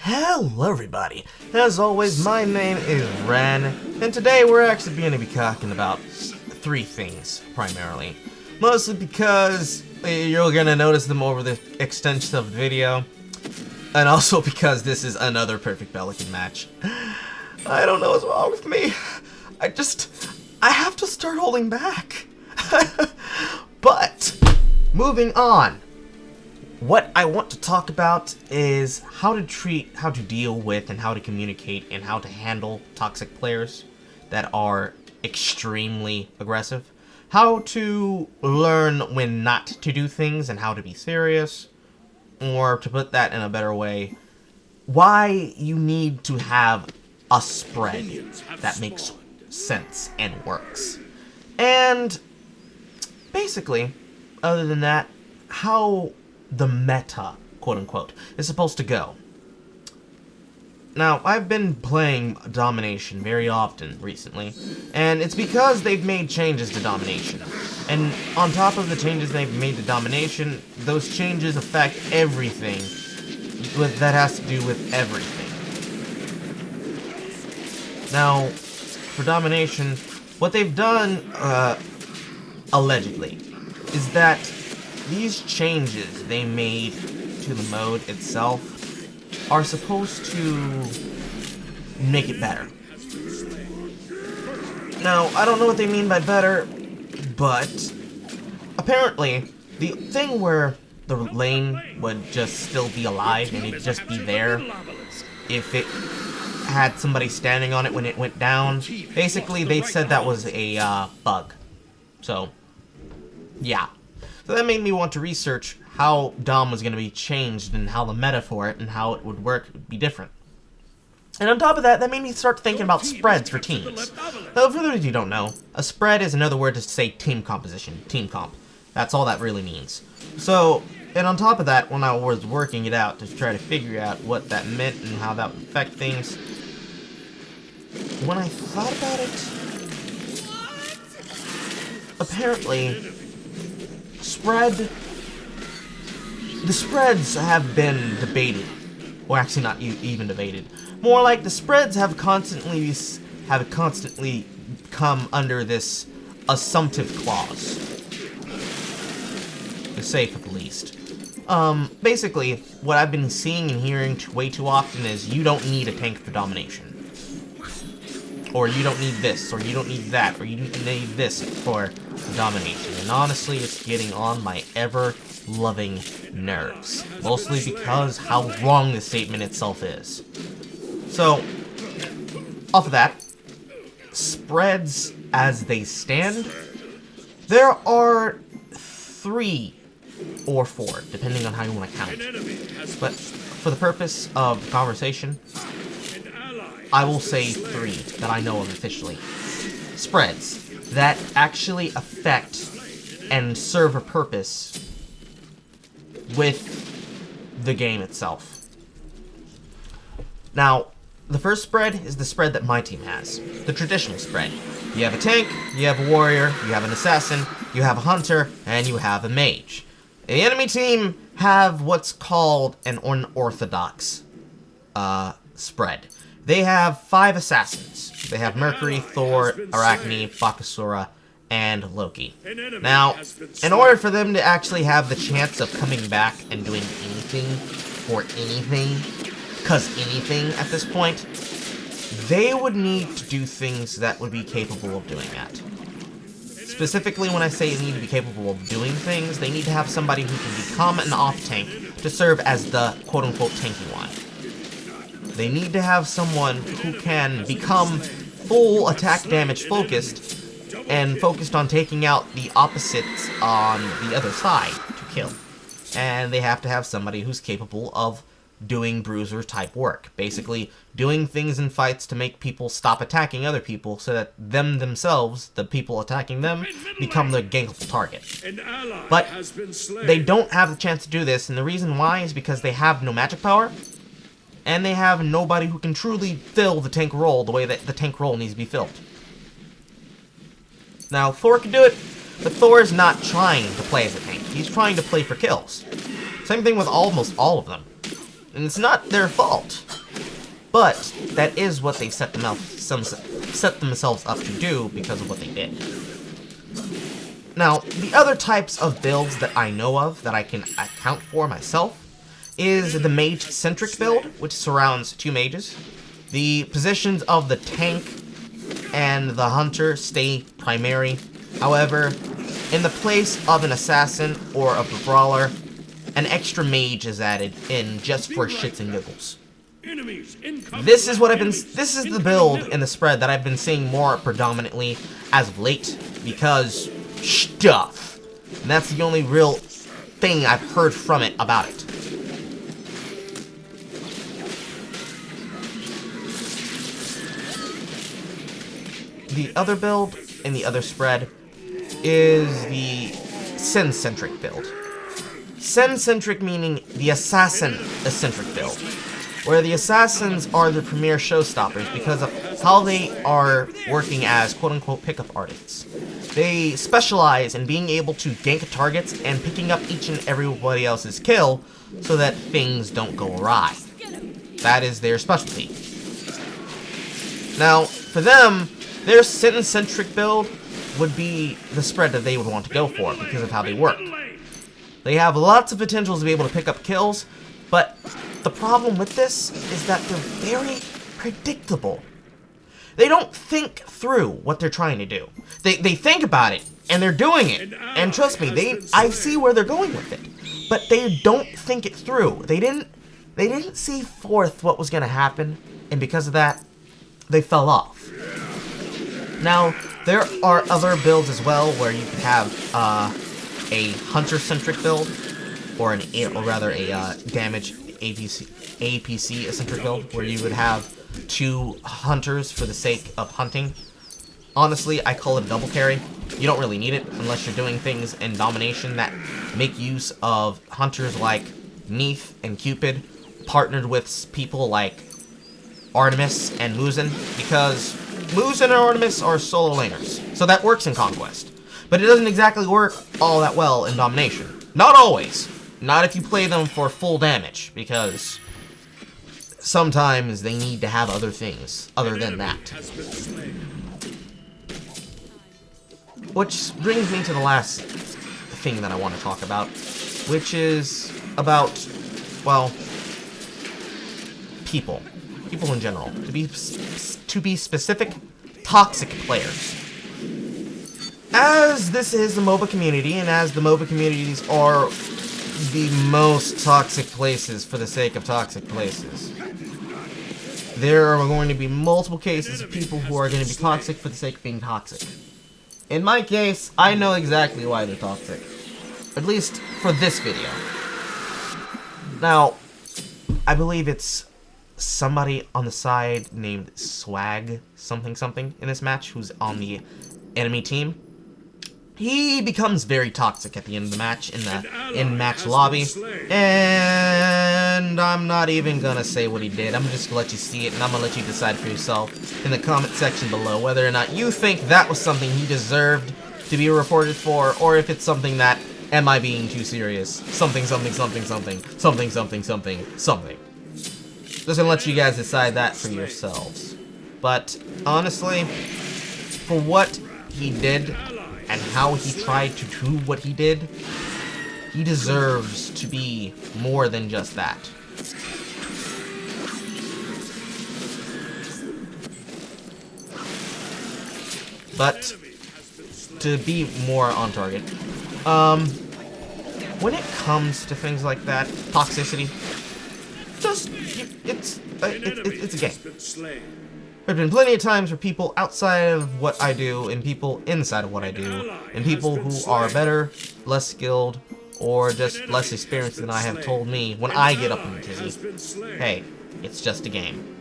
Hello everybody! As always, my name is Ren, and today we're actually going to be talking about three things, primarily. Mostly because you're going to notice them over the extension of the video, and also because this is another Perfect Pelican match. I don't know what's wrong with me. I have to start holding back. But, moving on. What I want to talk about is how to deal with, and how to communicate, and how to handle toxic players that are extremely aggressive. How to learn when not to do things and how to be serious. Or, to put that in a better way, why you need to have a spread that makes sense and works. And, basically, other than that, how the meta, quote-unquote, is supposed to go. Now, I've been playing Domination very often recently, and it's because they've made changes to Domination. And on top of the changes they've made to Domination, those changes affect everything that has to do with everything. Now, for Domination, what they've done, allegedly, is that these changes they made to the mode itself are supposed to make it better. Now, I don't know what they mean by better, but apparently, the thing where the lane would just still be alive and it'd just be there if it had somebody standing on it when it went down, basically they said that was a bug. So, yeah. So that made me want to research how Dom was going to be changed and how the meta for it and how it would work would be different. And on top of that, that made me start thinking about spreads for teams. Now, for those of you who don't know, a spread is another word to say team composition, team comp. That's all that really means. So, and on top of that, when I was working it out to try to figure out what that meant and how that would affect things, when I thought about it, apparently, the spreads have been debated, or actually not even debated. More like the spreads have constantly come under this assumptive clause, to say for the least. Basically, what I've been seeing and hearing way too often is you don't need a tank for domination. Or you don't need this, or you don't need that, or you need this for domination. And honestly, it's getting on my ever-loving nerves. Mostly because how wrong the statement itself is. So, off of that, spreads as they stand, there are 3 or 4, depending on how you want to count. But for the purpose of the conversation, I will say 3 that I know of officially. Spreads that actually affect and serve a purpose with the game itself. Now, the first spread is the spread that my team has. The traditional spread. You have a tank, you have a warrior, you have an assassin, you have a hunter, and you have a mage. The enemy team have what's called an unorthodox spread. They have 5 assassins. They have Mercury, Thor, Arachne, Bakasura, and Loki. Now, in order for them to actually have the chance of coming back and doing anything for anything, cause anything at this point, they would need to do things that would be capable of doing that. Specifically, when I say they need to be capable of doing things, they need to have somebody who can become an off-tank to serve as the quote-unquote tanky one. They need to have someone who can become full attack damage focused and focused on taking out the opposites on the other side to kill. And they have to have somebody who's capable of doing bruiser type work. Basically, doing things in fights to make people stop attacking other people so that themselves, the people attacking them, become the gankable target. But they don't have the chance to do this, and the reason why is because they have no magic power, and they have nobody who can truly fill the tank role the way that the tank role needs to be filled. Now, Thor can do it, but Thor is not trying to play as a tank. He's trying to play for kills. Same thing with almost all of them. And it's not their fault. but that is what they set themselves up to do because of what they did. Now, the other types of builds that I know of that I can account for myself is the mage-centric build, which surrounds 2 mages. The positions of the tank and the hunter stay primary. However, in the place of an assassin or of a brawler, an extra mage is added in just for shits and giggles. This is the build in the spread that I've been seeing more predominantly as of late, because stuff. And that's the only real thing I've heard from it about it. The other build in the other spread is the Sen-centric build. Sen-centric meaning the assassin-eccentric build, where the assassins are the premier showstoppers because of how they are working as quote-unquote pickup artists. They specialize in being able to gank targets and picking up each and everybody else's kill so that things don't go awry. That is their specialty. Now, for them, their Sen-centric build would be the spread that they would want to go for because of how they work. They have lots of potentials to be able to pick up kills, but the problem with this is that they're very predictable. They don't think through what they're trying to do. They think about it, and they're doing it. And trust me, I see where they're going with it. But they don't think it through. They didn't see forth what was going to happen, and because of that, they fell off. Now, there are other builds as well where you could have a hunter-centric build, or rather a damage APC-eccentric build, where you would have 2 hunters for the sake of hunting. Honestly, I call it a double carry. You don't really need it unless you're doing things in Domination that make use of hunters like Neith and Cupid, partnered with people like Artemis and Muzen, because Muzen and Artemis are solo laners, so that works in Conquest. But it doesn't exactly work all that well in Domination. Not always. Not if you play them for full damage, because sometimes they need to have other things other than that. Which brings me to the last thing that I want to talk about, which is about, well, people. People in general. To be specific, toxic players. As this is the MOBA community, and as the MOBA communities are the most toxic places for the sake of toxic places, there are going to be multiple cases of people who are going to be toxic for the sake of being toxic. In my case, I know exactly why they're toxic. At least for this video. Now, I believe it's somebody on the side named Swag something in this match who's on the enemy team. He becomes very toxic at the end of the match in match lobby, and I'm not even gonna say what he did. I'm just gonna let you see it, and I'm gonna let you decide for yourself in the comment section below whether or not you think that was something he deserved to be reported for, or if it's something that, am I being too serious? Something. Just gonna let you guys decide that for yourselves. But honestly, for what he did and how he tried to do what he did, he deserves to be more than just that. But to be more on target, when it comes to things like that, toxicity, it's a game. There have been plenty of times where people outside of what I do, and people inside of what I do, and people who are better, less skilled, or just less experienced than I have told me when I get up in the tizzy, hey, it's just a game.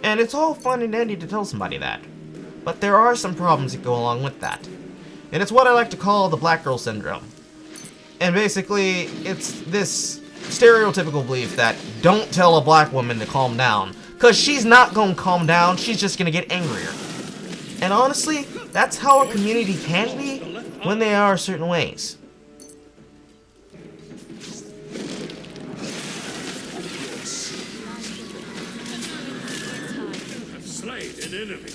And it's all fun and dandy to tell somebody that. But there are some problems that go along with that. And it's what I like to call the black girl syndrome. And basically, it's this stereotypical belief that don't tell a black woman to calm down, because she's not going to calm down, she's just going to get angrier. And honestly, that's how a community can be when they are certain ways. Slay an enemy.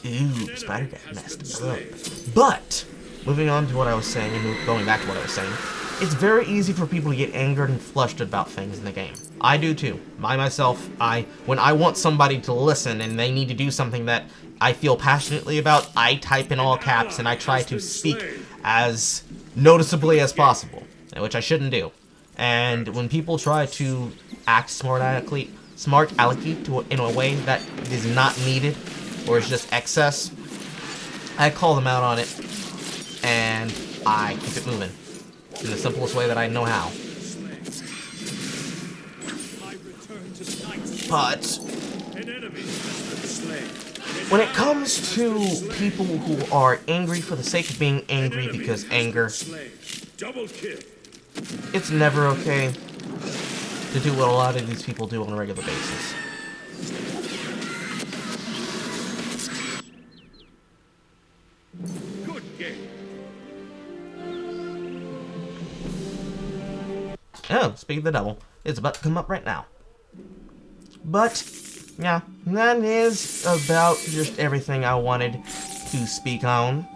Ooh, Spider got messed up. But, moving on to what I was saying, and going back to what I was saying, it's very easy for people to get angered and flustered about things in the game. I do too. Myself, when I want somebody to listen and they need to do something that I feel passionately about, I type in all caps and I try to speak as noticeably as possible, which I shouldn't do. And when people try to act smart alecky in a way that is not needed, or is just excess, I call them out on it, and I keep it moving in the simplest way that I know how. But when it comes to people who are angry for the sake of being angry because anger, it's never okay to do what a lot of these people do on a regular basis. Oh, speaking of the devil, it's about to come up right now. But, yeah, that is about just everything I wanted to speak on.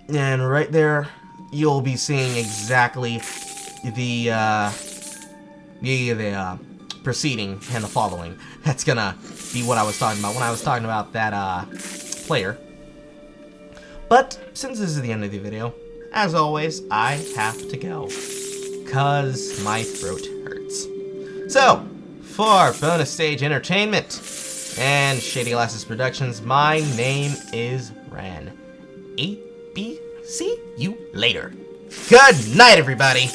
And right there, you'll be seeing exactly the preceding and the following. That's gonna be what I was talking about when I was talking about that, player. But, since this is the end of the video, as always, I have to go. 'Cause my throat hurts. So, for BonuStage Entertainment and Shady Glasses Productions, my name is Ren. ABC, you later. Good night, everybody!